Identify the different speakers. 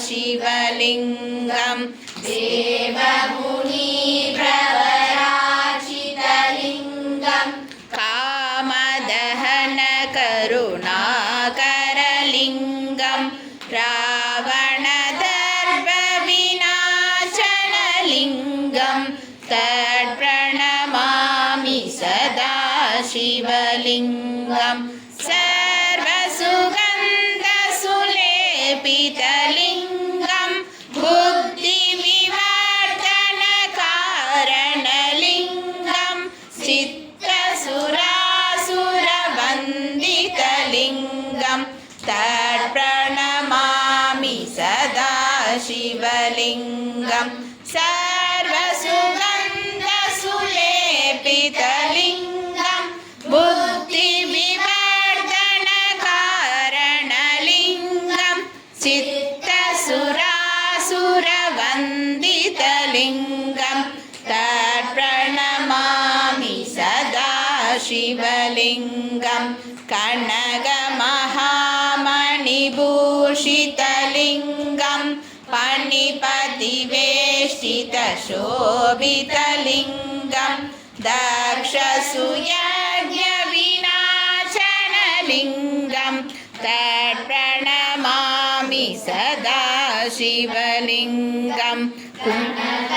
Speaker 1: शिवलिङ्गं
Speaker 2: देवमुनिप्रवराचितलिङ्गं
Speaker 1: कामदहनकरुणाकरलिङ्गं रावणदर्पविनाशनलिङ्गं तत्प्रणमामि सदा शिवलिङ्गं सर्वसुगन्धसुलेपितलिङ्गं बुद्धिविवर्धनकारणलिङ्गं चित्तसुरासुरवन्दितलिङ्गं तत्प्रणमामि सदा शिवलिङ्गं सर्वसुगन्धसुलेपितलिङ्गं बुद्धिविवर्धनकारणलिङ्गं चित्तसुरासुरवन्दितलिङ्गं तत्प्रणमामि सदा शिवलिङ्गं कनकमहामणिभूषितलिङ्गं पणिपतिवेष्टितशोभितलिङ्गं दक्षसूयज्ञविनाशनलिङ्गं तत्प्रणमामि सदा शिवलिङ्गं